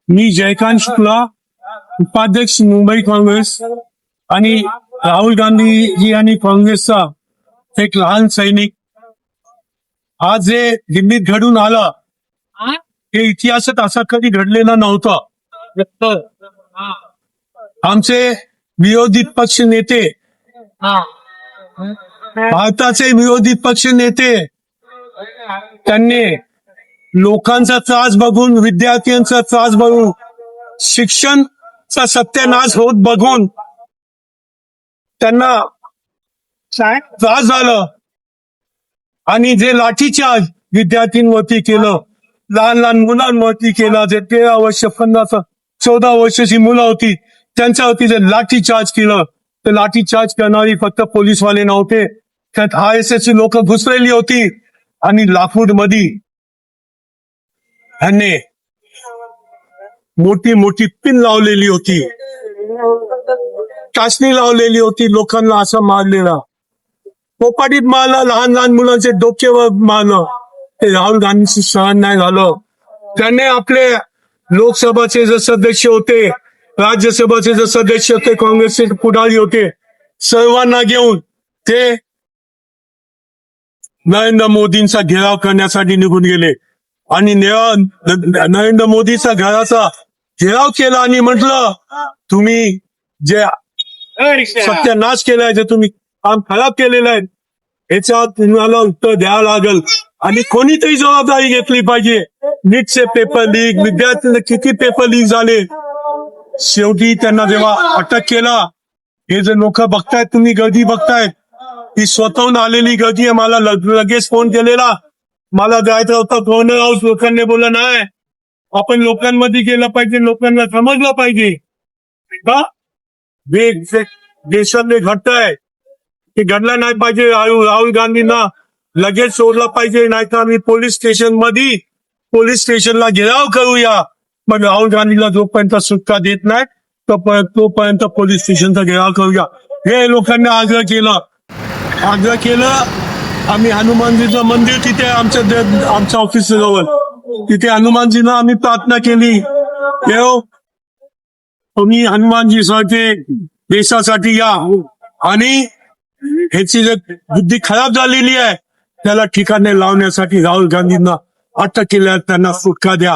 मी जयकांत शुक्ला, उपाध्यक्ष मुंबई काँग्रेस आणि राहुल गांधीजी आणि काँग्रेसचा एक लहान सैनिक. आज जे दिल्लीत घडून आलं हे इतिहासात असा कधी घडलेला नव्हता. आमचे विरोधी पक्ष नेते, भारताचे विरोधी पक्ष नेते, त्यांनी लोकांचा त्रास बघून, विद्यार्थ्यांचा त्रास बघून, शिक्षणचा सत्यानाश होत बघून त्यांना त्रास झालं आणि जे लाठीचार्ज विद्यार्थ्यांवरती केलं, लहान लहान मुलांवरती केला, जे 13 वर्ष 14 वर्षाची मुलं होती त्यांच्यावरती जे लाठीचार्ज केलं, ते लाठीचार्ज करणारी फक्त पोलीसवाले नव्हते, त्यात RSS लोक घुसलेली होती आणि लाकूड मध्ये ह्यांनी मोठी मोठी पिन लावलेली होती, टाचणी लावलेली होती, लोकांना असं मारलेला, पोपाटीत मारलं, लहान लहान मुलांचे डोक्यावर मारलं. ते राहुल गांधींची सहन नाही झालं. त्याने आपले लोकसभाचे जे सदस्य होते, राज्यसभेचे जे सदस्य होते, काँग्रेसचे पुढारी होते, सर्वांना घेऊन ते नरेंद्र मोदींचा घेराव करण्यासाठी निघून गेले आणि नरेंद्र मोदीचा घराचा घेराव केला आणि म्हटलं, तुम्ही जे सत्यानाश केलाय, जे तुम्ही काम खराब केलेलं आहे, याच्यावर तुम्हाला उत्तर द्यावं लागेल आणि कोणीतरी जबाबदारी घेतली पाहिजे. नीटचे पेपर लीक, विद्यार्थ्यांना किती पेपर लीक झाले, शेवटी त्यांना जेव्हा अटक केला, हे जे लोक बघतायत, तुम्ही गर्दी बघतायत, ही स्वतःहून आलेली गर्दी आहे. मला लगेच फोन केलेला, मला जायचं होतं गव्हर्नर हाऊस. लोकांनी बोललं नाही, आपण लोकांमध्ये गेलं पाहिजे, लोकांना समजलं पाहिजे का देशातले घडतंय ते घडलं नाही पाहिजे. राहुल गांधींना लगेच सोडलं पाहिजे, नाही तर आम्ही पोलीस स्टेशनला घेराव करूया. पण राहुल गांधीला जोपर्यंत सुटका देत नाही तोपर्यंत पोलीस स्टेशनचा घेराव करूया, हे लोकांनी आग्रह केलं. आम्ही हनुमानजीचं मंदिर तिथे आमच्या ऑफिस जवळ, तिथे हनुमानजींना आम्ही प्रार्थना केली, देव तुम्ही हनुमानजीसाठी देशासाठी या आणि ह्याची जे बुद्धी खराब झालेली आहे त्याला ठिकाणी लावण्यासाठी राहुल गांधींना अटक केल्या, त्यांना सुटका द्या,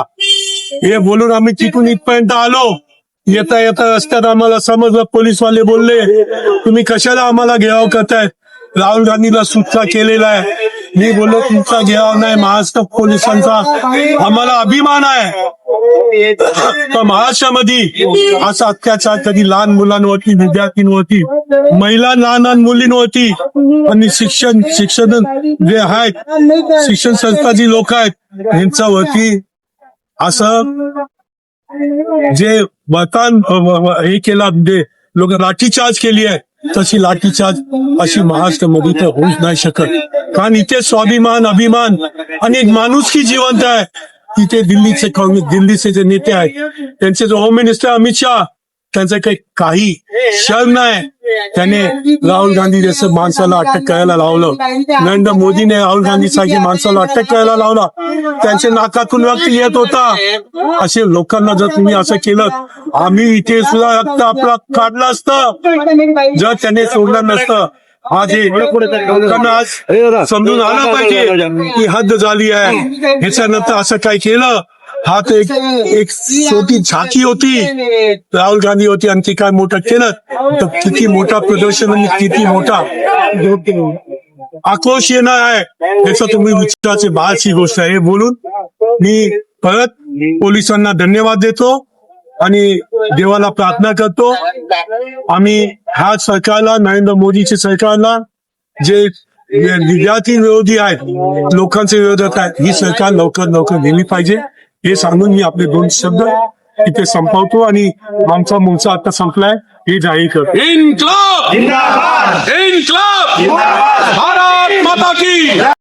हे बोलून आम्ही तिथून इथपर्यंत आलो. येता येता रस्त्यात आम्हाला समजलं, पोलीसवाले बोलले, तुम्ही कशाला आम्हाला घेराव करताय, राहुल गांधीला सुटका केलेला आहे. मी बोललो, तुमचा घेराव नाही, महाराष्ट्र पोलिसांचा आम्हाला अभिमान आहे. तर महाराष्ट्रामध्ये असा अत्याचार कधी लहान मुलांवरती, विद्यार्थ्यांवरती, महिला, लहान लहान मुलींवरती आणि शिक्षण जे आहेत, शिक्षण संस्थाची लोक आहेत, यांच्यावरती असं जे हे केला, म्हणजे लोक लाठीचार्ज केली आहे, तशी लाठीचार्ज अशी महाराष्ट्रामध्ये तर होऊच नाही शकत. कारण इथे स्वाभिमान, अभिमान आणि एक माणुसकी जिवंत आहे. तिथे दिल्लीचे जे नेते आहेत, त्यांचे जो होम मिनिस्टर अमित शाह, त्यांचं काही शर्म नाही. त्याने राहुल गांधी जसं माणसाला अटक करायला लावलं, नरेंद्र मोदीने राहुल गांधी सारखे माणसाला अटक करायला लावला, त्यांच्या नाकातून रक्त येत होता. असे लोकांना जर तुम्ही असं केलं, आम्ही इथे सुद्धा रक्त आपलं काढलं असतं जर त्याने सोडलं नसतं. आज लोकांना आज समजून आलं पाहिजे की हद्द झाली आहे. ह्याच्यानंतर असं काय केलं, हा तर एक छोटी झाकी होती राहुल गांधी होती, आणि ती काय मोठं केलं तर किती मोठा प्रदर्शन आणि किती मोठा आक्रोश येणार आहे, याचा तुम्ही विचाराची बाहेरची गोष्ट आहे. हे बोलून मी परत पोलिसांना धन्यवाद देतो आणि देवाला प्रार्थना करतो. आम्ही ह्या सरकारला, नरेंद्र मोदीच्या सरकारला, जे विद्यार्थी विरोधी आहेत, लोकांचे विरोधात आहेत, ही सरकार लवकर गेली पाहिजे, हे सांगून मी आपले 2 शब्द इथे संपवतो आणि आमचा मोर्चा आता संपलाय हे जाहीर करतो. इन्क्लाब! भारत माता की